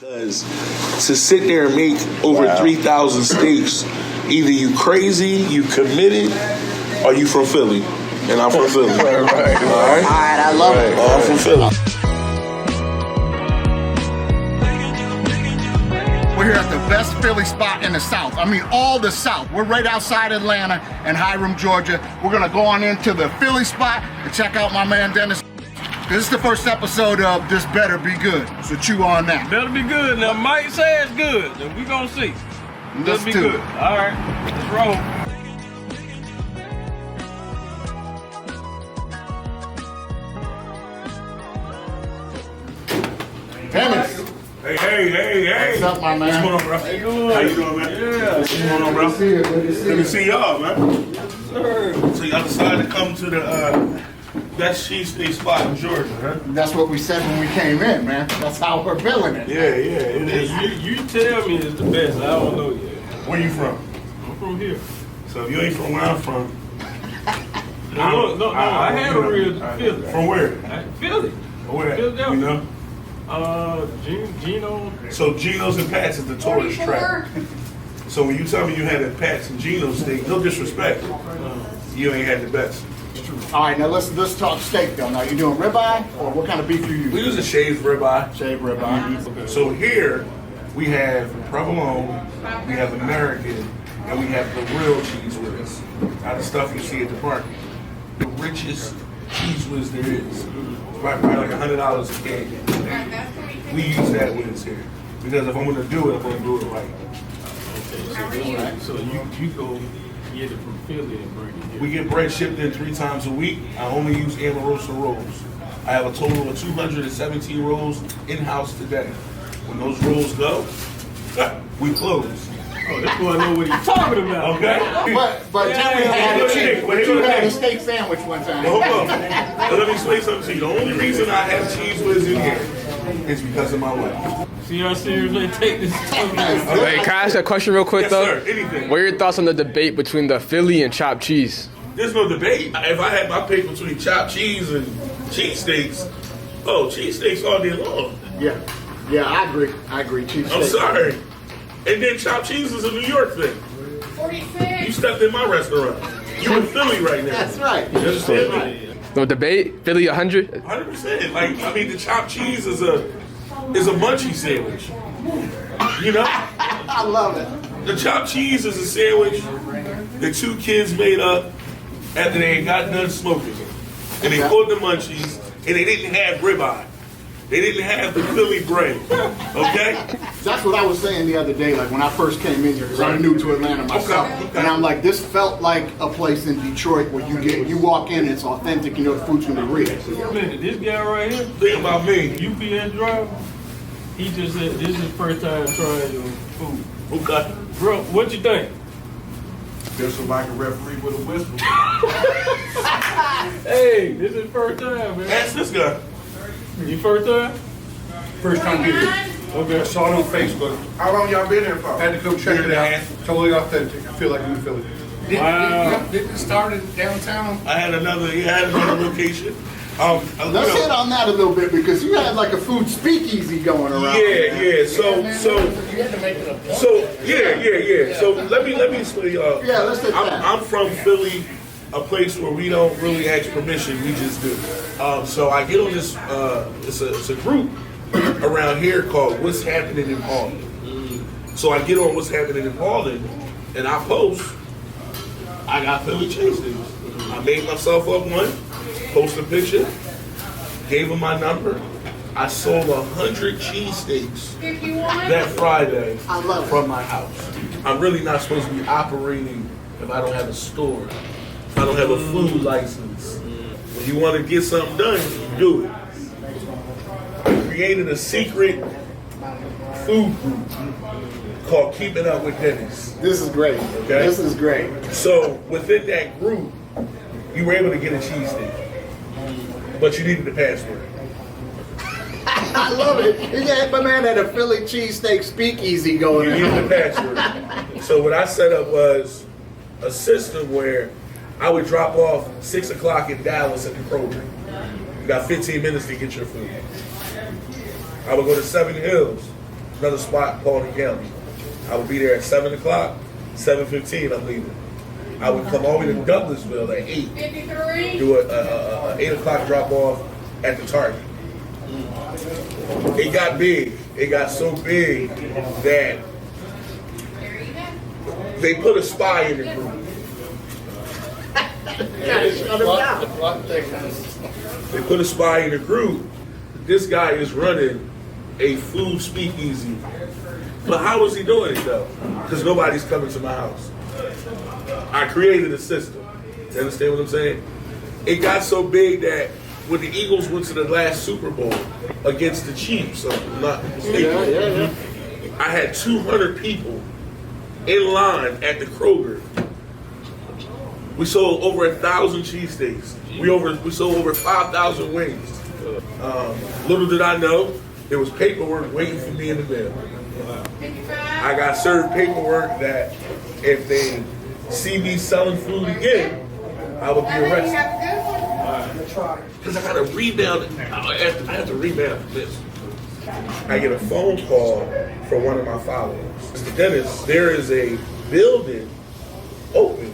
Because to sit there and make over 3,000 steaks, either you crazy, you committed, or you from Philly. And I'm from Philly. Right. All right, I love it. I'm from Philly. We're here at the best Philly spot in the South. I mean, all the South. We're right outside Atlanta in Hiram, Georgia. We're gonna go on into the Philly spot and check out my man Dennis. This is the first episode of This Better Be Good, so chew on that. Better be good. Now, Mike says good, then we gonna see. Better be good. All right, let's roll. Dennis. Hey. What's up, my man? What's going on, bro? How you doing? How you doing, man? Yeah. What's going on, bro? Good to see y'all, man. Sir. So y'all decided to come to the best cheesesteak spot in Georgia, huh? That's what we said when we came in, man. That's how we're feeling it. Yeah, it is. You tell me it's the best. I don't know yet. Where you from? I'm from here. So if you ain't from where I'm from. No, I had a real Philly. From where? Philly. Where? Philadelphia. You know? Gino. So Geno's and Pat's is the tourist trap. So when you tell me you had a Pat's and Geno's steak, no disrespect, you ain't had the best. All right, now let's talk steak though. Now you doing ribeye or what kind of beef you use? We use a shaved ribeye. Shaved ribeye. So here we have provolone, we have American, and we have the real cheese whiz. Now the stuff you see at the market. The richest cheese whiz there is. Probably like $100 a can. We use that whiz here. Because if I'm gonna do it, I'm gonna do it right. Okay, so you go get it from Philly and bring it here. We get bread shipped in 3 times a week. I only use Amorosa rolls. I have a total of 217 rolls in-house today. When those rolls go, we close. Oh, this boy know what he's talking about. Okay? But Jeffery had a steak sandwich one time. Hold on. Let me explain something to you. The only reason I have cheese whiz in here is because of my wife. See how serious they take this stuff. Wait, can I ask a question real quick Yes, though? sir. Anything. What are your thoughts on the debate between the Philly and chopped cheese? There's no debate. If I had my pick between chopped cheese and cheesesteaks, cheesesteaks all day long. Yeah, I agree. Cheese I'm steak. sorry. And then chopped cheese is a New York thing. 46. You stepped in my restaurant. You in Philly right now. That's right. You understand me? No debate? Philly 100? 100%. Like, I mean, the chopped cheese is a munchie sandwich. You know? I love it. The chopped cheese is a sandwich that 2 kids made up after they had got done smoking. And they pulled the munchies, and they didn't have ribeye. They didn't have the Philly bread. Okay? That's what I was saying the other day, like when I first came in here, because I'm new to Atlanta myself. Okay. And I'm like, this felt like a place in Detroit where you walk in, it's authentic, you know the food's gonna be real. This guy right here, Think about me. UPS driver, he just said this is his first time trying your food. Okay. Bro, what you think? Just like a referee with a whistle. Hey, this is first time, man. Ask this guy. You first time? First time here. Okay. I saw it on Facebook. How long y'all been here for? Had to go check Year and it a out. half. Totally authentic. I feel like I'm in Philly. Wow. Did it start in downtown? I had another location. Let's hit on that a little bit because you had like a food speakeasy going around. Yeah. So You had to make it a So let me explain y'all. Yeah, let's hit that. I'm from Philly, a place where we don't really ask permission, we just do. So I get on this. It's a group around here called What's Happening in Harlem. So I get on What's Happening in Harlem, and I post. I got Philly cheesesteaks. I made myself up one. Post a picture, gave him my number. I sold 100 cheesesteaks that Friday from my house. I'm really not supposed to be operating if I don't have a store, if I don't have a food license. When you want to get something done, you do it. I created a secret food group called Keeping Up with Dennis. This is great. Okay. This is great. So within that group, you were able to get a cheesesteak. But you needed the password. I love it. Yeah, my man had a Philly cheesesteak speakeasy going You on. needed the password. So what I set up was a system where I would drop off 6 o'clock in Dallas at the Kroger. You got 15 minutes to get your food. I would go to Seven Hills. another spot, Paulding County. I would be there at 7 o'clock, 7:15 I'm leaving. I would come all the way to Douglasville at 8, do a 8 o'clock drop off at the Target. It got big. It got so big that they put a spy in the group. They put a spy in the group. This guy is running a food speakeasy. But how is he doing it though? Because nobody's coming to my house. I created a system. You understand what I'm saying? It got so big that when the Eagles went to the last Super Bowl against the Chiefs, I had 200 people in line at the Kroger. We sold over 1,000 cheesesteaks. We sold over 5,000 wings. Little did I know, there was paperwork waiting for me in the mail. I got served paperwork that if they see me selling food again, I would be arrested. Because I got to rebound. I have to rebound this. I get a phone call from one of my followers. Mr. Dennis, there is a building open.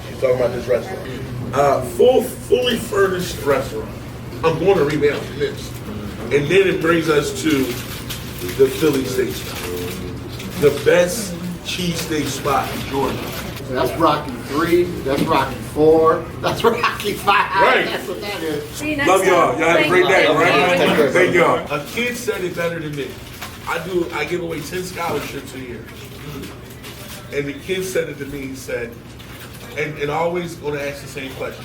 She's talking about this restaurant. Fully furnished restaurant. I'm going to rebound this. And then it brings us to the Philly steak spot. The best cheesesteak spot in Georgia. So that's Rocky 3, that's Rocky 4, that's Rocky 5. Right. That's what that is. Love y'all. Y'all have a great day, right? Thank you. Thank y'all. A kid said it better than me. I give away 10 scholarships a year. And the kid said it to me, he said, and always going to ask the same question.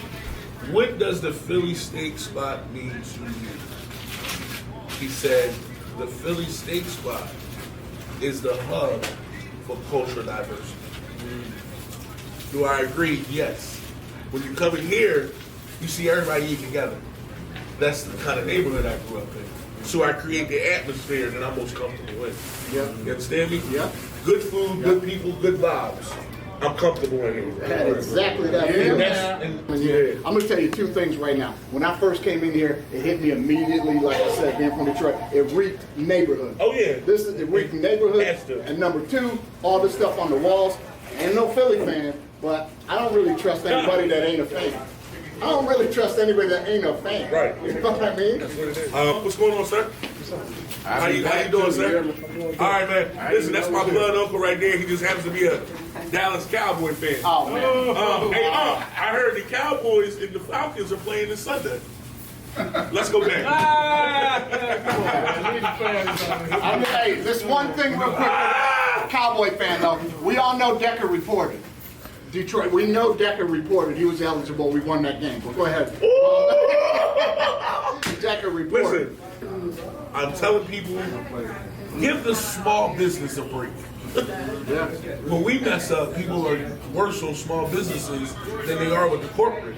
What does the Philly steak spot mean to you? He said, the Philly steak spot is the hub for cultural diversity. Do I agree? Yes. When you come in here, you see everybody eat together. That's the kind of neighborhood I grew up in. So I create the atmosphere that I'm most comfortable with. Yeah. You understand me? Yeah. Good food, good people, good vibes. I'm comfortable in here. Had exactly that feeling. I'm gonna tell you two things right now. When I first came in here, it hit me immediately, like I said, being from Detroit, it reeked neighborhood. Oh yeah. It reeked neighborhood. And number two, all the stuff on the walls. I ain't no Philly fan, but I don't really trust anybody that ain't a fan. I don't really trust anybody that ain't a fan. Right. You know what I mean? That's what it is. What's going on, sir? How you doing, sir? All right, man. Listen, that's my blood uncle right there. He just happens to be a Dallas Cowboy fan. Oh, man. I heard the Cowboys and the Falcons are playing this Sunday. Let's go back. I mean, hey, this one thing real quick. Cowboy fan, though. We all know Decker reported. Detroit, we know Decker reported he was eligible. We won that game. But go ahead. Decker reported. Listen, I'm telling people, give the small business a break. When we mess up, people are worse on small businesses than they are with the corporate.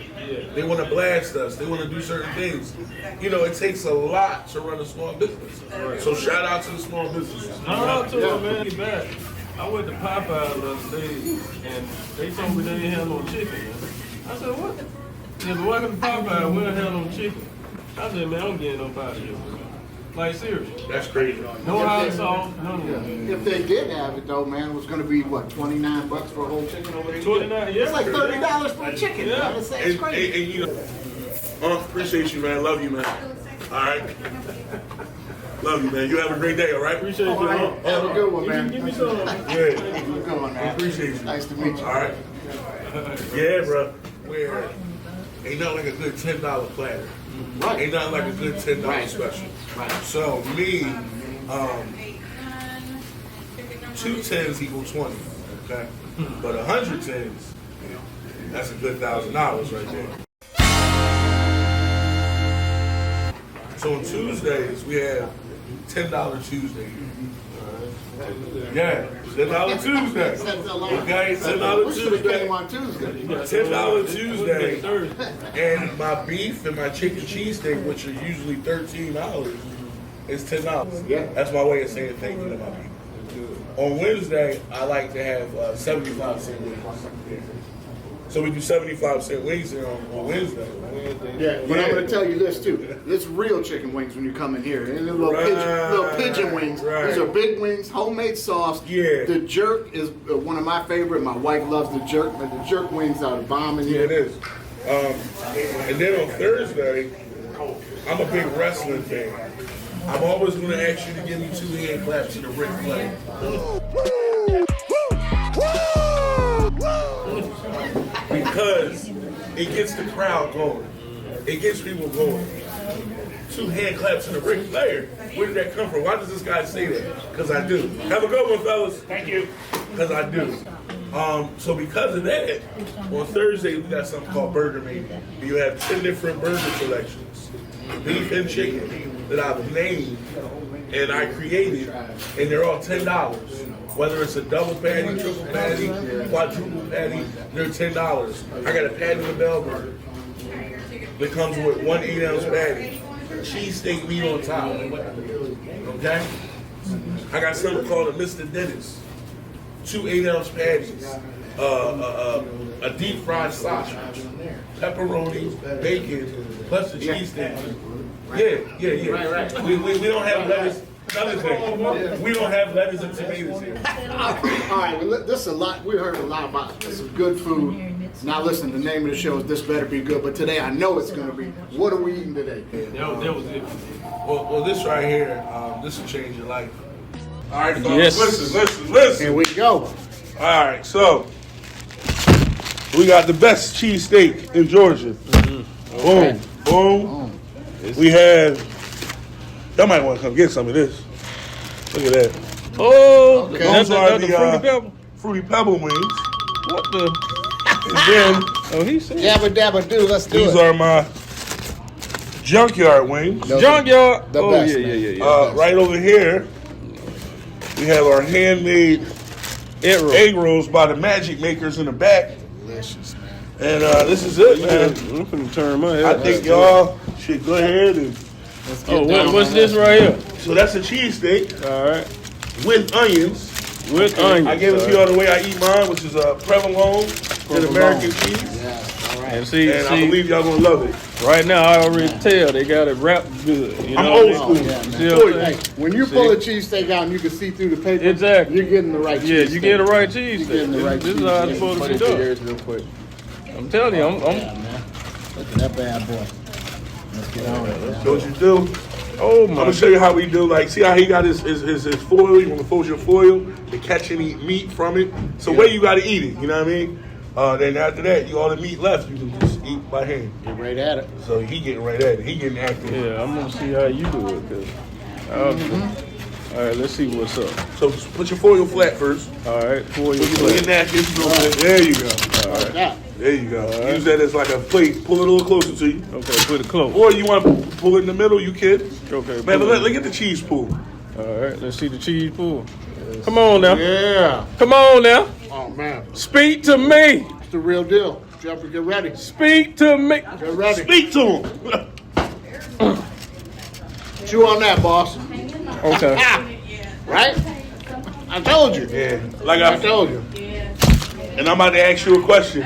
They want to blast us. They want to do certain things. You know, it takes a lot to run a small business. So shout out to the small businesses. Shout out to them, man. Get back. I went to Popeye the other day, and they told me they didn't have no chicken. Man. I said, what? Yeah, but welcome to Popeye, we don't have no chicken. I said, man, I'm getting up out of here. Like, seriously. That's crazy. No hot sauce, none of that. If they did have it, though, man, it was going to be, what, $29 for a whole chicken over there? 29, yeah. It's like $30 for a chicken. Yeah. Man. It's crazy. And you know, appreciate you, man. Love you, man. All right. Love you, man. You have a great day, all right? Appreciate you, man. Have a good one, man. Give me some. Yeah. Have a good one, man. Appreciate you. Nice to meet you. All right. Yeah, bro. Where ain't nothing like a good $10 platter. Right. Ain't nothing like a good $10 special. Right. So me, 2 10s equal 20. Okay. But 100 10s, that's a good $1,000 right there. So on Tuesdays, we have $10 Tuesday. Yeah, $10 Tuesday. Okay, $10 We should have Tuesday. came on Tuesday. $10 Tuesday. And my beef and my chicken cheesesteak, which are usually $13, is $10. Yeah. That's my way of saying thank you to my people. On Wednesday, I like to have 75-cent wings. So we do 75-cent wings here on Wednesday. Yeah, but I'm going to tell you this too. It's real chicken wings when you come in here. And the little, pigeon wings. Right. These are big wings, homemade sauce. Yeah. The jerk is one of my favorite. My wife loves the jerk, but the jerk wings are the bomb in here. Yeah, it is. And then on Thursday, I'm a big wrestling fan. I'm always going to ask you to give me 2 hand claps to the Ric Flair. Because it gets the crowd going. It gets people going. 2 hand claps to the Ric Flair. Where did that come from? Why does this guy say that? Because I do. Have a good one, fellas. Thank you. Because I do. So because of that, on Thursday we got something called Burger Mania. You have 10 different burger selections, beef and chicken, that I've named and I created, and they're all $10. Whether it's a double patty, triple patty, quadruple patty, they're $10. I got a Patty LaBelle burger that comes with 1 8-ounce patty, cheesesteak meat on top. Okay? I got something called a Mr. Dennis. 2 8-ounce patties, a deep fried sausage, pepperoni, bacon, plus the cheesesteak. Yeah. Right. We don't have lettuce. Another thing, we don't have lettuce and tomatoes here. All right, well, this is a lot. We heard a lot about this is good food. Now listen, the name of the show is This Better Be Good, but today I know it's going to be. What are we eating today? That was it. Well, this right here, this will change your life. All right, folks, Yes. listen. Here we go. All right, so we got the best cheesesteak in Georgia. Boom, boom. We have. Y'all might want to come get some of this. Look at that. Oh, Okay. that's Those are the the Fruity Pebble. Fruity Pebble wings. What the? And then Oh, he said. Yabba dabba do. Let's do these it. are my junkyard wings. Junkyard. The Oh, best, yeah. Right over here, we have our handmade egg rolls by the Magic Makers in the back. Delicious, man. And this is it, man. I'm finna turn my head. I think y'all should go ahead and. Let's get Oh, down what's on this that. right here? So that's a cheesesteak All right. with onions. With onions. I gave it to y'all the way I eat mine, which is provolone and American cheese. Yes, all right. And see, And I believe y'all gonna love it. right now I already tell they got it wrapped good. You I'm know old what I school. mean? Yeah, man. See what I'm Hey, saying? when you pull a cheesesteak out and you can see through the paper, Exactly. you're getting the right cheesesteak. Yeah, you get the right cheese. You're getting the right This is how it's cheese. supposed to be done. real quick. I'm telling you, I'm Yeah, man. Look at that bad boy. Let's get on it. man. So what you do? oh I'm my. gonna show you how we do. Like, see how he got his foil? You wanna fold your foil to catch any meat from it. So way you gotta eat it. You know what I mean? Then after that, all the meat left, you can just eat by hand. Get right at it. So he getting right at it. He getting active. Yeah, I'm gonna see how you do it. All right, let's see what's up. So just put your foil flat first. All right, for you. Put your napkins. There you go. Like that. There you go. Use that as like a plate. Pull it a little closer to you. Okay, put it close. Or you want to pull it in the middle, you can. Okay. Man, pull but it. look at the cheese pool. All right, let's see the cheese pool. Come on now. Yeah. Come on now. Oh, man. Speak to me. It's the real deal. Jeffery, get ready. Speak to me. Get ready. Speak to him. Chew on that, boss. Okay. Right? I told you. Yeah, like I told you. And I'm about to ask you a question.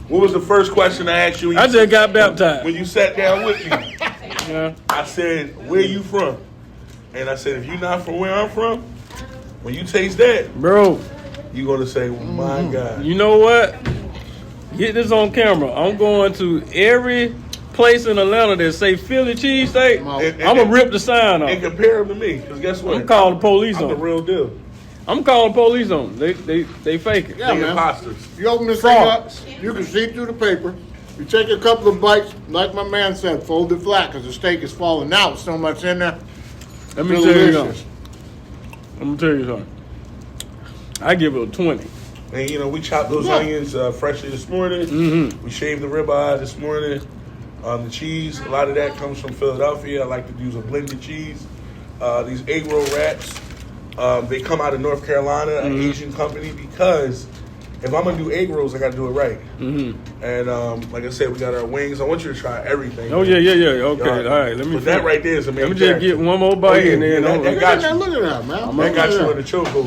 What was the first question I asked you when I you, just got baptized. when you sat down with me? Yeah. I said, where you from? And I said, if you're not from where I'm from, when you taste that, Bro, you're going to say, oh my God. you know what? Get this on camera. I'm going to every place in Atlanta that say Philly cheesesteak. And- I'm going to rip the sign And off. compare them to me, because guess what? I'm calling the police I'm on the them. real deal. I'm calling the police on them. They fake it. Yeah, They man. imposters. You open this thing up, Frauds. you can see through the paper. You take a couple of bites, like my man said, fold it flat because the steak is falling out. So much in there. Let me tell you Delicious. something. Let me tell you something. I give it a 20. And you know, we chopped those onions freshly this morning. Mm-hmm. We shaved the ribeye this morning. The cheese, a lot of that comes from Philadelphia. I like to use a blended cheese. These egg roll wraps, they come out of North Carolina, an Asian company, because if I'm gonna do egg rolls, I gotta do it right. Mm-hmm. And like I said, we got our wings. I want you to try everything. Oh yeah. Okay, all right. Let me. But that right there is a main Let me just get one more bite and then that got you. Look at that, man. That got you in the chokehold.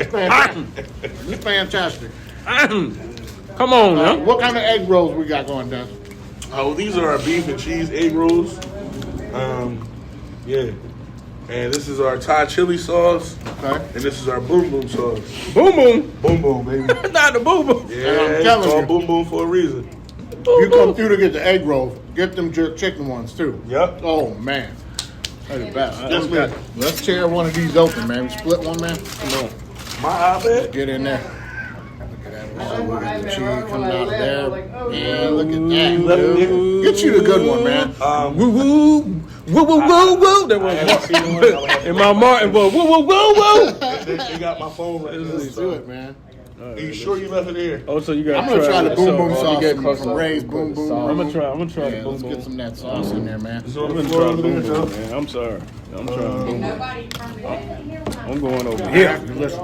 Man, it's fantastic. Come on, man. What kind of egg rolls we got going, Dennis? Oh, these are our beef and cheese egg rolls. Yeah. And this is our Thai chili sauce. Okay. And this is our boom boom sauce. Boom boom. Boom boom, baby. Not the boom boom. Yeah, I'm it's telling called you. boom boom for a reason. You come through to get the egg rolls. Get them jerk chicken ones too. Yep. Oh man, they're the best. Let's tear one of these open, man. We split one, man. Come on, My iPad? get in there. Look at that. Look at the cheese coming out of there. Man, look at that. Dude. Get you the good one, man. Woo woo. Woo woo woo woo. That was in my Martin. Woo woo woo woo. They got my phone right Let's there. do it, man. Are you sure you left it here? Oh, so you got. I'm gonna try the boom boom sauce You from Ray's Boom Boom. I'm gonna try. I'm gonna try Yeah, the boom let's boom. get some of that sauce in there, man. It's on I'm the gonna floor try over the boom there, boom, Joe. man. I'm sorry. I'm trying boom boom. Nobody from the I'm going over here. Listen,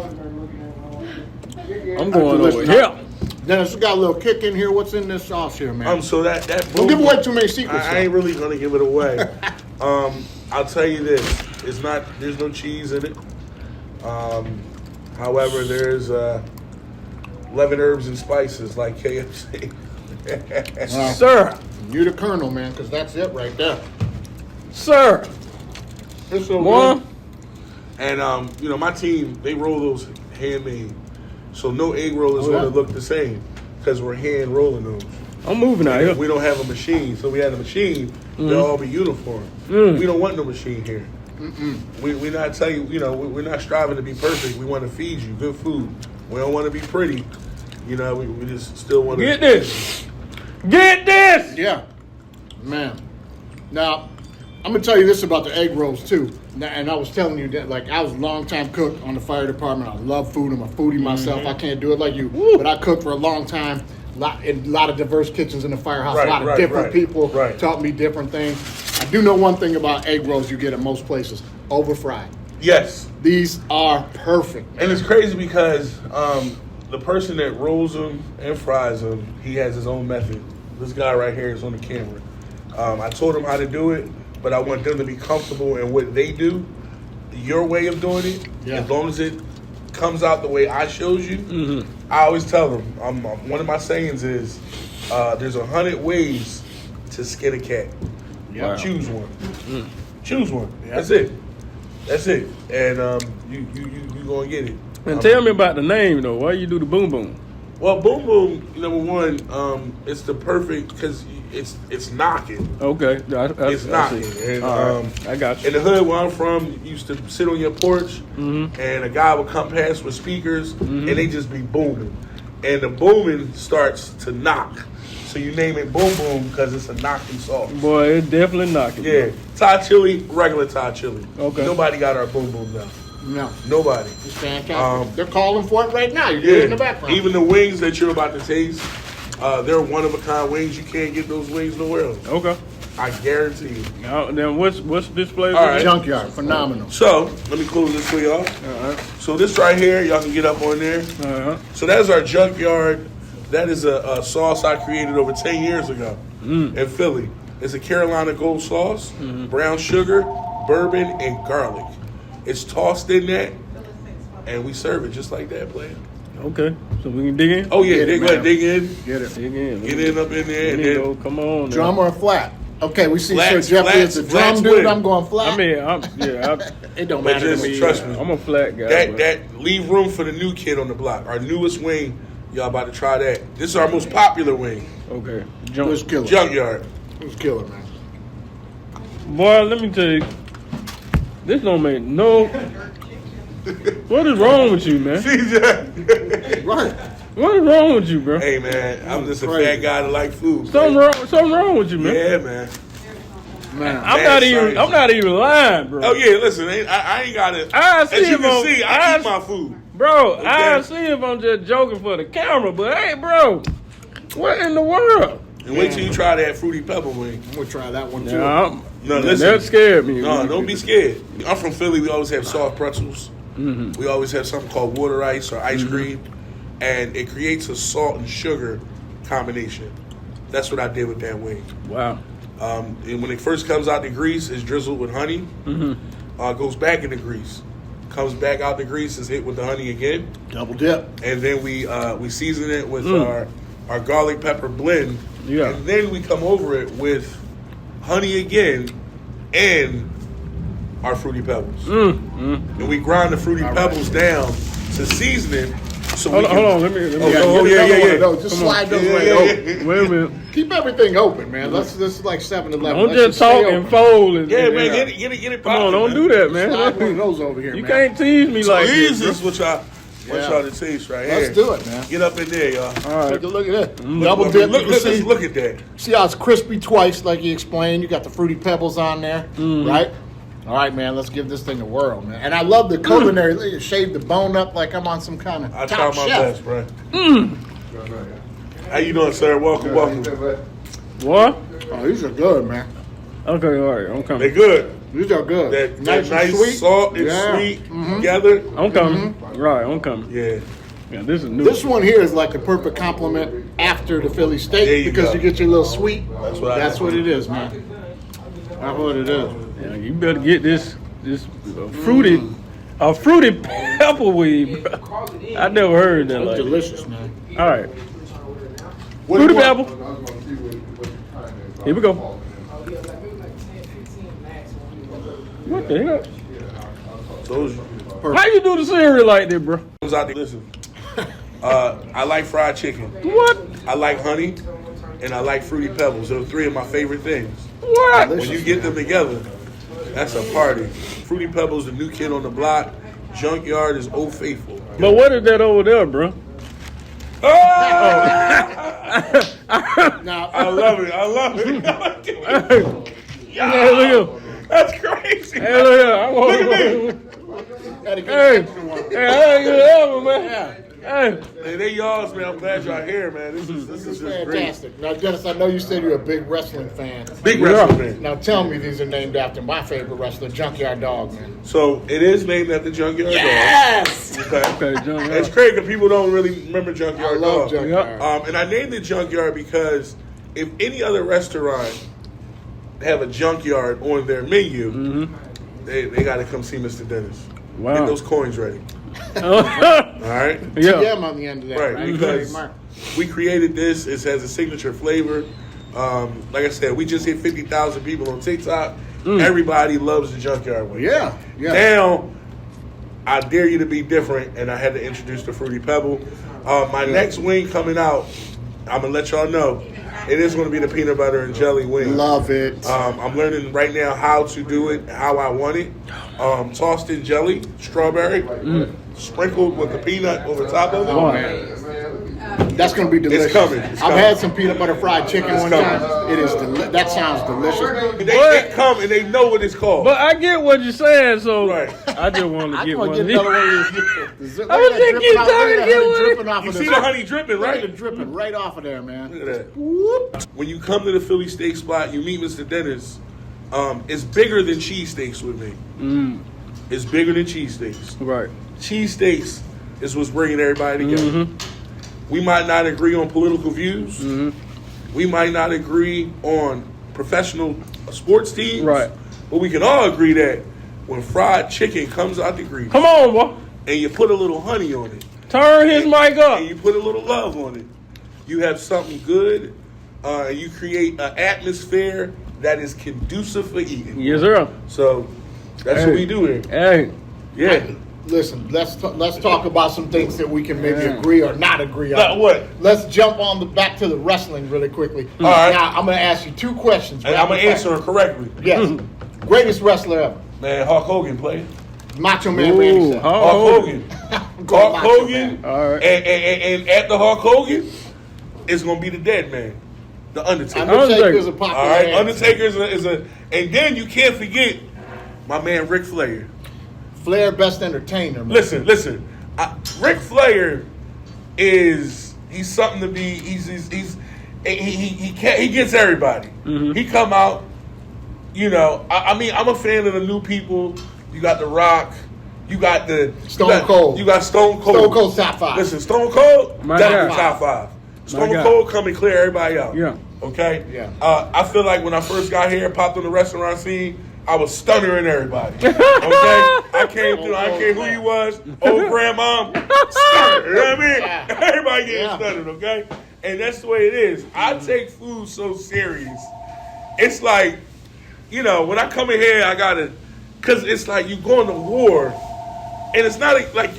I'm going over here. Dennis, you got a little kick in here. What's in this sauce here, man? So that Don't give away too many secrets. I ain't really gonna give it away. I'll tell you this: it's not. There's no cheese in it. However, there's 11 herbs and spices like KFC. Sir. You the colonel, man, because that's it right there. Sir. It's so One. good. And you know, my team, they roll those handmade, so no egg roll is gonna look the same because we're hand rolling those. I'm moving out here. We don't have a machine, so we had a machine. They'll all be uniform. We don't want no machine here. We're not telling you, we're not striving to be perfect. We want to feed you good food. We don't want to be pretty. We just still want to Get this. Get this. Yeah, man. Now, I'm gonna tell you this about the egg rolls too. And I was telling you that, like, I was a long time cook on the fire department. I love food. I'm a foodie myself. I can't do it like you, but I cooked for a long time. In a lot of diverse kitchens in the firehouse. Right, a lot of right, different right, people right. taught me different things. I do know one thing about egg rolls you get at most places: over fried. Yes. These are perfect. And it's crazy because the person that rolls them and fries them, he has his own method. This guy right here is on the camera. I told him how to do it, but I want them to be comfortable in what they do. Your way of doing it, as long as it comes out the way I showed you, I always tell them, one of my sayings is, there's 100 ways to skin a cat. Wow. Choose one. Choose one. That's it. That's it. And you gonna get it. And tell me about the name though. Why you do the boom boom? Well, boom boom, number one, it's the perfect because it's knocking. Okay, It's knocking. And all right. I got you. in the hood where I'm from, you used to sit on your porch, and a guy would come past with speakers, and they just be booming, and the booming starts to knock. So you name it boom boom because it's a knocking sauce. Boy, it's definitely knocking. Yeah, Thai chili, regular Thai chili. Okay. Nobody got our boom boom now. No, Nobody. it's fantastic. They're calling for it right now. You hear it in the background. Even the wings that you're about to taste, they're one of a kind wings. You can't get those wings nowhere else. Okay. I guarantee you. Now, then what's this flavor? All right. Junkyard, phenomenal. So let me close this for y'all. So this right here, y'all can get up on there. So that's our junkyard. That is a sauce I created over 10 years ago in Philly. It's a Carolina Gold sauce, brown sugar, bourbon, and garlic. It's tossed in that, and we serve it just like that, player. Okay, so we can dig in. Oh yeah, Get it, go ahead, man. dig in, Get it. Dig in. get in up in there, and There you then go. Come on. Drum or flat? Okay, we see Flats, Sir Jeffery is the flats, drum flats dude. win. I'm going flat. I mean, it don't but matter to just me. trust me. I'm a flat guy. but- That leave room for the new kid on the block. Our newest wing, y'all about to try that. This is our most popular wing, Okay. It was killer. Junkyard. It was killer, man. Boy, let me tell you, this don't make no. What is wrong with you, man? Right. What is wrong with you, bro? Hey man, I'm just a Crazy. fat guy that like food. Something wrong with you, man. Yeah, man. Man. I'm Mad not even lying, bro. Oh yeah, listen, I ain't got it. I see As you him can on- see, I eat my food. Bro, I Okay. see if I'm just joking for the camera, but hey, bro, what in the world? And wait till you try that fruity pepper wing. I'm gonna try that one too. Yeah, No, listen. that scared me. No, don't be scared. I'm from Philly. We always have soft pretzels. We always have something called water ice or ice cream, and it creates a salt and sugar combination. That's what I did with that wing. Wow. And when it first comes out the grease, it's drizzled with honey. Goes back in the grease. Comes back out the grease, is hit with the honey again. Double dip. And then we season it with our garlic pepper blend. Yeah. And then we come over it with honey again and our Fruity Pebbles. And we grind the Fruity Pebbles down to seasoning. So Hold on, let me. yeah. Just slide those right over. Wait a minute. Keep everything open, man. This is like 7-Eleven. Don't just talk and fold. And, Yeah, and, man, get it Come on, popping, don't man. do that, man. Slide one of those over here, You man. can't tease me So like here's this. this what y'all want y'all to taste right here. Let's do it, man. Get up in there, y'all. All Take right. a look at that. Double dip. Look at that. See how it's crispy twice, like you explained. You got the Fruity Pebbles on there, right? All right, man. Let's give this thing a whirl, man. And I love the culinary. You shave the bone up like I'm on some kind of I try top my chef. best, bro. How you doing, sir? Welcome. What? Oh, these are good, man. Okay, all right. I'm They coming. good. These are good. That nice nice and sweet. salt and Yeah. sweet together. I'm coming. Right, I'm coming. Yeah. Yeah, this is new. This one here is like the perfect compliment after the Philly steak There you because go. you get your little sweet. That's what I That's like. what it is, man. That's what it is. Yeah, you better get this fruity, a fruity pepper weed, bro. I never heard that It's like. delicious, man. All right, What do fruity you want? pepper. Here we go. What the hell? Told you. How you do the cereal like that, bro? Comes out there. Listen. I like fried chicken. What? I like honey, and I like Fruity Pebbles. Those are three of my favorite things. What? When you get them together, that's a party. Fruity Pebbles, the new kid on the block. Junkyard is Old Faithful. But what is that over there, bro? Oh! Now, I love it. I love it. Hey, look That's crazy. here. Hey, look here. I want Look at me. gotta get Hey, the extra one. hey, I ain't gonna have it, man. Hey. Hey, they y'all's, man. I'm glad y'all here, man. This is just great. Fantastic. Now, Dennis, I know you said you're a big wrestling fan. Big wrestling man. Now, tell me these are named after my favorite wrestler, Junkyard Dog, man. So it is named after Junkyard Yes! Dog. Okay. Okay, John. It's crazy because people don't really remember Junkyard I love Dog. Junkyard. And I named it Junkyard because if any other restaurant have a junkyard on their menu, they got to come see Mr. Dennis. Wow. Get those coins ready. Oh. All right? Yeah. TM on the end of that, Right, right? because Trademark. we created this. It has a signature flavor. Like I said, we just hit 50,000 people on TikTok. Everybody loves the Junkyard wing. Yeah, yeah. Now, I dare you to be different, and I had to introduce the Fruity Pebble. My next wing coming out, I'm going to let y'all know, it is going to be the peanut butter and jelly wing. Love it. I'm learning right now how to do it, how I want it. Tossed in jelly, strawberry, sprinkled with the peanut over top of it. Oh, man. That's going to be delicious. coming. It's I've coming. had some peanut butter fried chicken one coming. time. It is that sounds delicious. They come and they know what it's called. But I get what you're saying, so Right. I just want to I get want one to of get these. another one of these. I was just keep trying to get one. Dripping off You of see this. the honey dripping, Right, right? dripping right off of there, man. Look at that. When you come to the Philly steak spot, you meet Mr. Dennis. It's bigger than cheesesteaks with me. It's bigger than cheesesteaks. Right. Cheesesteaks is what's bringing everybody together. We might not agree on political views. We might not agree on professional sports teams. Right. But we can all agree that when fried chicken comes out the grease Come on, boy. and you put a little honey on it, Turn his mic up. and you put a little love on it, you have something good. You create an atmosphere that is conducive for eating. Yes, sir. So that's Hey. what we do here. Hey. Yeah. Listen, let's talk about some things that we can maybe agree or not agree on. Not what? Let's jump on back to the wrestling really quickly. All right. Now I'm going to ask you two questions. And I'm going to answer it correctly. Yes. Greatest wrestler ever. Man, Hulk Hogan played. Macho Man Randy Savage. Hulk Hogan. Go Hulk Macho Hogan. Man. All right. And after Hulk Hogan, it's going to be the dead man. The Undertaker. Undertaker's a popular All right, answer. Undertaker is a, and then you can't forget my man Ric Flair. Flair, best entertainer. Man. Listen. Ric Flair he's something to be. He gets everybody. He come out. You know, I mean, I'm a fan of the new people. You got The Rock. You got Stone Cold. You got Stone Cold. Stone Cold's top 5. Listen, Stone Cold, My definitely guy. top 5. Stone guy. Cold come and clear everybody out. Yeah. Okay? Yeah. I feel like when I first got here, popped on the restaurant scene, I was stuttering everybody. Okay? I came through, I didn't care who you was, old grandma, stutter. You know what I mean? Everybody getting stuttered, okay? And that's the way it is. I take food so serious. It's like, you know, when I come in here, I gotta, because it's like you going to war, and it's not like,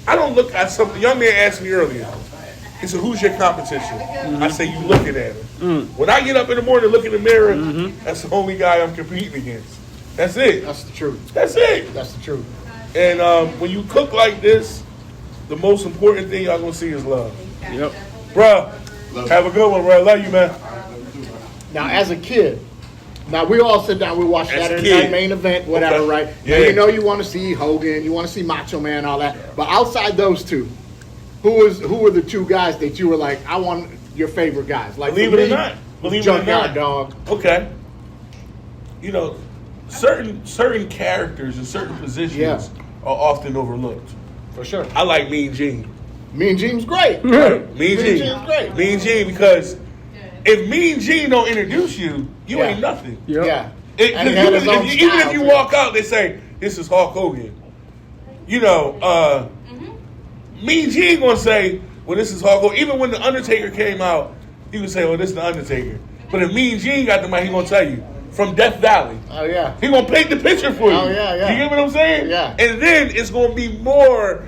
I don't look at something. Young man asked me earlier, he said, who's your competition? I say, you looking at him. When I get up in the morning and look in the mirror, that's the only guy I'm competing against. That's it. That's the truth. That's it. That's the truth. And when you cook like this, the most important thing y'all gonna see is love. Yep. Bruh, have a good one, bro. Love you, man. Now, as a kid, now we all sit down, we watch As a Saturday kid. Night Main Event, whatever, Okay. right? Yeah. And you know you want to see Hogan, you want to see Macho Man, all that. But outside those two, who were the two guys that you were like, I want your favorite guys? Like, Believe for it or me, not. Believe it or Junkyard not. Dog. Okay. You know, certain characters and certain positions are often overlooked. For sure. I like Mean Gene. Mean Gene's great. Mean Mean Gene. Gene's great. Mean Gene, because if Mean Gene don't introduce you, you Yeah. ain't nothing. Yep. Yeah. It- And he had his own even style, if you too. walk out, they say, this is Hulk Hogan. You know, Mean Gene gonna say, well, this is Hulk Hogan. Even when The Undertaker came out, he would say, oh, this is The Undertaker. But if Mean Gene got the mic, he gonna tell you, from Death Valley. Oh, yeah. He gonna paint the picture for you. Oh, yeah, yeah. You get what I'm saying? Yeah. And then it's gonna be more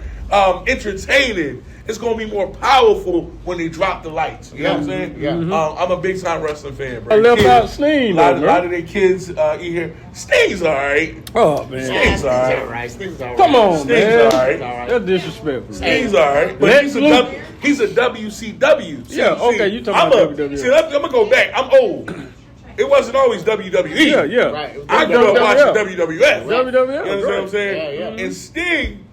entertaining. It's gonna be more powerful when they drop the lights. You know what I'm saying? Yeah. I'm a big time wrestling fan, bro. I left Kids- out Sting, A lot though, of their kids eat here. Sting's all right. Oh man. Sting's all right. right. Sting's all right. Come on, Sting's man. all right. That's disrespectful. Sting's all right. But Lex Luger. he's a WCW. Yeah, okay, you talking about WWE. See, I'm gonna go back. I'm old. It wasn't always WWE. Yeah, yeah. Right. I grew up watching WWF. WWF. You understand what I'm right. saying? Yeah, yeah. And Sting,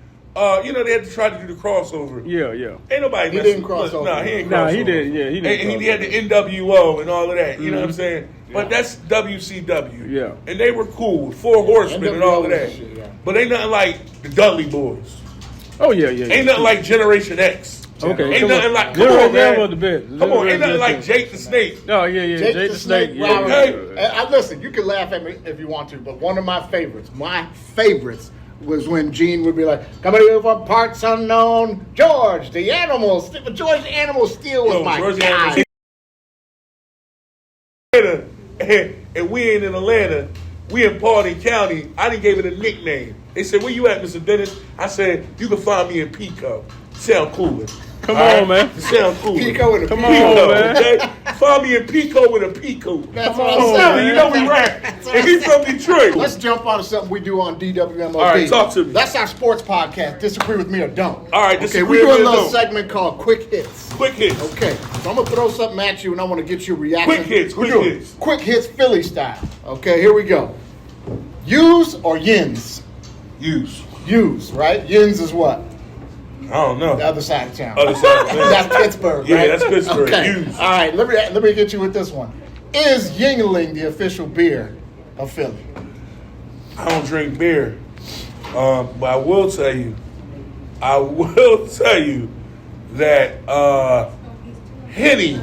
you know, they had to try to do the crossover. Yeah, yeah. Ain't nobody He messing- didn't cross over. Nah, he ain't Nah, cross he over. didn't. Yeah, he didn't. And he cross had the NWO and all of that. You know what I'm saying? But Yeah. that's WCW. Yeah. And they were cool. 4 Horsemen and all of NWO that. was shit, yeah. But ain't nothing like the Dudley Boys. Oh yeah, yeah. Ain't nothing like Generation X. Okay, Ain't come nothing on. like, come Generation on, man. X was the best. Come on, ain't Generation nothing like X. Jake the Snake. Oh yeah, yeah. Jake the Snake yeah. Robinson. Okay. And listen, you can laugh at me if you want to, but one of my favorites was when Gene would be like, coming here for parts unknown, George the Animal Steel was my George guy. Atlanta, and we ain't in Atlanta. We in Paulding County. I didn't give it a nickname. They said, where you at, Mr. Dennis? I said, you can find me in Pico. Sound cooler. Come All on, right? man. Sound cooler. Pico and a Come Pico. on, Pico, man. okay? Find me in Pico with a Pico. That's Come what on, I'm So, saying. you know we rap. And he's from Detroit. Let's jump on to something we do on DWMOD. All right, talk to me. That's our sports podcast. Disagree with me or don't. All right, Okay, disagree we're with doing me a or little don't. segment called Quick Hits. Quick hits. Okay, so I'm gonna throw something at you, and I want to get your reaction. Quick hits, We're quick doing hits. Quick hits, Philly style. Okay, here we go. Yous or yins? Use. Yous, right? Yins is what? I don't know. The other side of town. Other side of town. That's Pittsburgh, Yeah, right? that's Pittsburgh. Okay. Yous. All right, let me get you with this one. Is Yingling the official beer of Philly? I don't drink beer. But I will tell you that Henny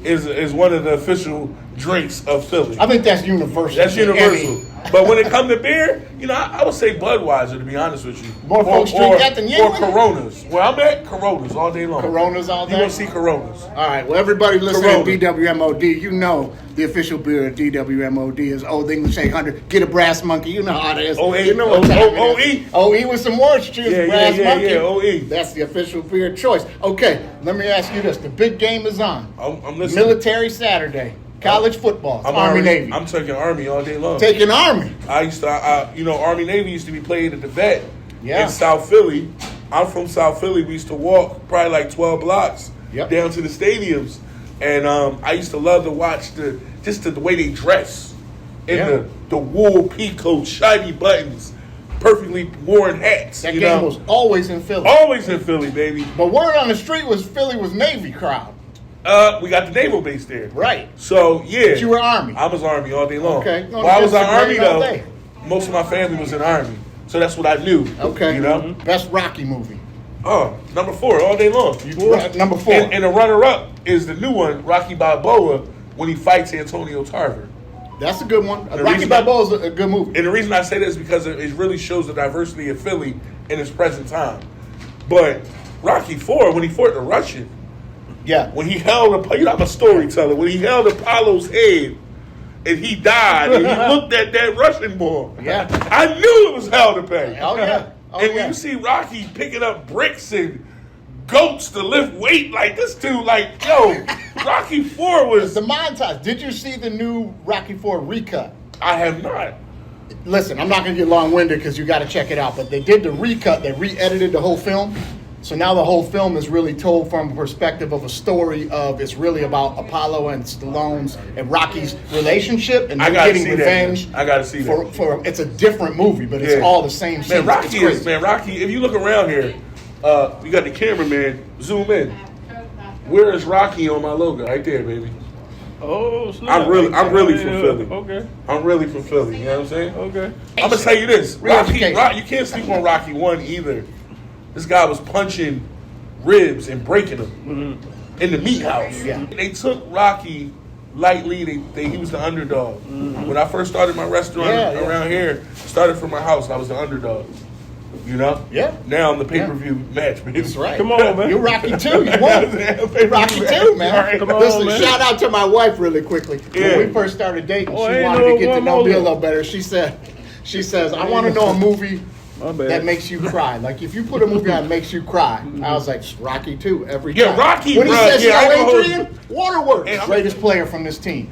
is one of the official drinks of Philly. I think that's universal. That's universal. Any- But when it comes to beer, you know, I would say Budweiser, to be honest with you. More folks drink that than Or Yuengling? Coronas. Where I'm at, Coronas all day long. Coronas all You day? going to see Coronas. All right, well, everybody listening Corona. to DWMOD, you know the official beer of DWMOD is Old English 800. Get a brass monkey. You know how it is. OE. You know what time it OE. is. OE with some orange juice. Yeah, brass yeah, monkey. yeah, OE. That's the official beer choice. Okay, let me ask you this. The big game is on. I'm listening. Military Saturday. College football. It's I'm Army, Navy. I'm taking Army all day long. Taking Army. I used to, Army Navy used to be played at the vet Yeah. in South Philly. I'm from South Philly. We used to walk probably like 12 blocks Yep. down to the stadiums, and I used to love to watch the way they dress in Yeah. the wool pea coats, shiny buttons, perfectly worn hats. That you game know? was always in Philly. Always in Philly, baby. But word on the street was Philly was Navy crowd. We got the naval base there. Right. So, yeah. But you were Army. I was Army all day long. Okay. No, While I was in that's Army, great all though, day. most of my family was in Army. So that's what I knew. Okay. You know? Best Rocky movie. Oh, number 4 all day long. Number 4. And the runner-up is the new one, Rocky Balboa, when he fights Antonio Tarver. That's a good one. The Rocky reason Balboa is a good movie. And the reason I say that is because it really shows the diversity of Philly in its present time. But Rocky 4, when he fought the Russian, Yeah. when he held, I'm a storyteller, when he held Apollo's head and he died and he looked at that Russian boy, Yeah. I knew it was hell to pay. Oh, yeah. Oh, And when yeah. you see Rocky picking up bricks and goats to lift weight, like this dude, like, yo, Rocky 4 was... The montage. Did you see the new Rocky 4 recut? I have not. Listen, I'm not going to get long-winded because you got to check it out, but they did the recut. They re-edited the whole film. So now the whole film is really told from a perspective of a story of, it's really about Apollo and Stallone's and Rocky's relationship and I them gotta getting see revenge. that. I gotta see that. For it's a different movie, but it's Yeah. all the same scene. Man, Rocky is, Rocky, if you look around here, you got the cameraman, zoom in. Where is Rocky on my logo? Right there, baby. Oh, snap. I'm really from Philly. Okay. I'm really from Philly, you know what I'm saying? Okay. I'm gonna tell you this. Rocky, Re-education. you can't sleep on Rocky 1 either. This guy was punching ribs and breaking them in the meat house. Yeah. They took Rocky lightly. He was the underdog. When I first started my restaurant around here, started from my house, I was the underdog. You know? Yeah. Now I'm the pay-per-view match, baby. That's right. Come on, man. You're Rocky 2. You won. You're Rocky 2, man. Come on, Listen, man. shout out to my wife really quickly. Yeah. When we first started dating, Oh, she ain't wanted no to get to one know me a more. little better. She says, I want to know a movie My bad. that makes you cry. Like, if you put a movie on that makes you cry, I was like, Rocky 2 every time. Yeah, Rocky, When he bruh. says, Yeah, I know. Adrian, Waterworks, Hey, I'm- greatest player from this team.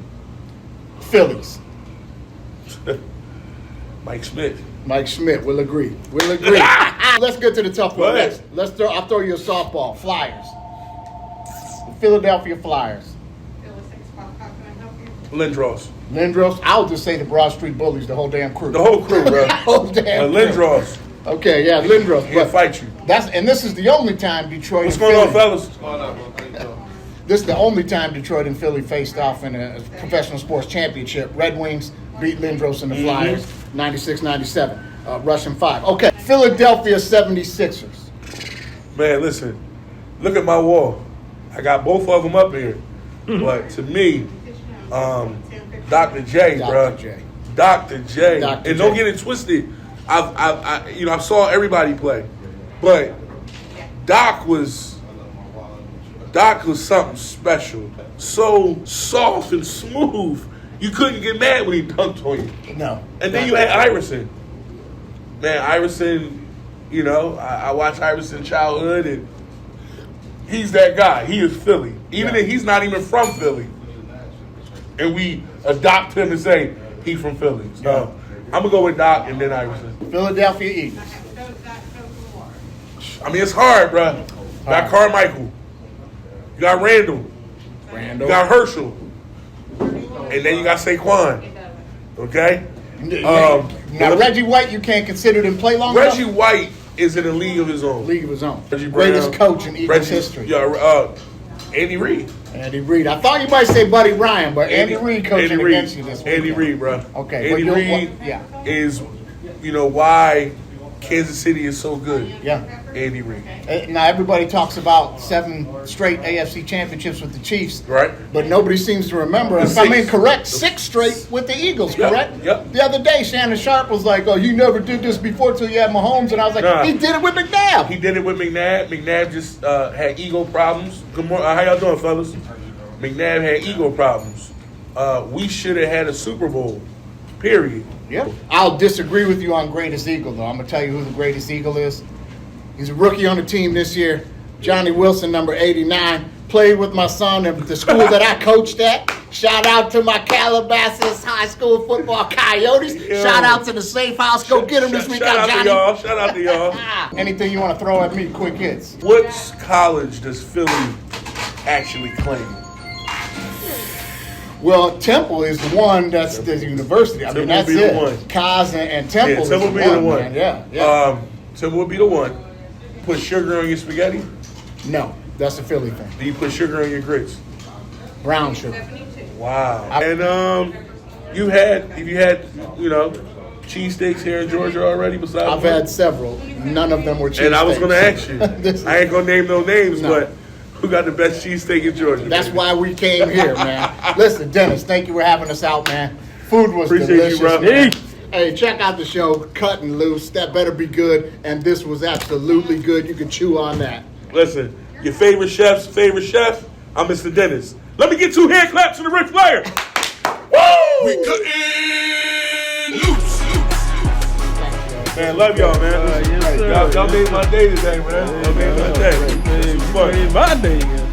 Phillies. Mike Smith. Mike Schmidt will agree. We'll agree. Let's get to the tough Go one. ahead. I'll throw you a softball. Flyers. Philadelphia Flyers. Lindros. Lindros. I'll just say the Broad Street Bullies, the whole damn crew. The whole crew, bro. The whole damn crew. Lindros. Okay, yeah, Lindros. He'll But fight you. this is the only time Detroit What's and going on, Philly- fellas? This is the only time Detroit and Philly faced off in a professional sports championship. Red Wings beat Lindros and the Flyers, 96-97. Russian 5. Okay, Philadelphia 76ers. Man, listen. Look at my wall. I got both of them up here. But to me, Dr. J, bro. Dr. J. Dr. J. Dr. And don't J. get it twisted. I saw everybody play, but Doc was something special. So soft and smooth, you couldn't get mad when he dunked on you. No. And then you had Iverson. Man, Iverson, I watched Iverson childhood, and he's that guy. He is Philly. Even if he's not even from Philly. And we adopt him and say, he from Philly. So I'm going to go with Doc and then Iverson. Philadelphia Eagles. I mean, it's hard, bro. You got Carmichael. You got Randall. You got Herschel. And then you got Saquon. Okay? Now, Reggie White, you can't consider him play long Reggie enough? White is in a league of his own. League of his own. Reggie Greatest Brown, coach in Eagles Reggie- history. Yeah, Andy Reid. Andy Reid. I thought you might say Buddy Ryan, but Andy Reid coaching Andy Reid. against you this weekend. Andy Reid, bro. Okay, but Andy you're- Reid yeah. is, why Kansas City is so good. Yeah. Andy Reid. Now, everybody talks about 7 straight AFC championships with the Chiefs. Right. But nobody seems to remember. The If I'm 6. incorrect, 6 straight with the Eagles, Yep, correct? yep. The other day, Shannon Sharp was like, oh, you never did this before till you had Mahomes. And I was like, Nah. he did it with McNabb. He did it with McNabb. McNabb just had ego problems. Good morning. How y'all doing, fellas? McNabb had ego problems. We should have had a Super Bowl. Period. Yep. I'll disagree with you on greatest Eagle, though. I'm going to tell you who the greatest Eagle is. He's a rookie on the team this year. Johnny Wilson, number 89. Played with my son at the school that I coached at. Shout out to my Calabasas High School football Coyotes. Yeah. Shout out to the Safe House. Go get them this weekend, Shout out Johnny. to y'all. Shout out to y'all. Anything you want to throw at me? Quick hits. What college does Philly actually claim? Well, Temple is the one that's the university. I mean, Temple that's would be the it. one. Kaz and Temple is Temple the would be the one. man. Yeah. Temple would be the one. Put sugar on your spaghetti? No, that's a Philly thing. Do you put sugar on your grits? Brown sugar. Wow. And if you had, cheesesteaks here in Georgia already besides I've had several. None of them were cheesesteaks. And I was going to ask you. This- I ain't going to name no names, No. but who got the best cheesesteak in Georgia? That's baby? why we came here, man. Listen, Dennis, thank you for having us out, man. Food was Appreciate you, delicious, bro. man. Hey, check out the show, Cuttin' Loose. That better be good, and this was absolutely good. You can chew on that. Listen, your favorite chef's favorite chef, I'm Mr. Dennis. Let me get 2 hand claps to the Ric Flair. Woo! We cutting loose. Man, love y'all, man. Yes, sir. Y'all made my day today, man. Y'all made my day. Made my day.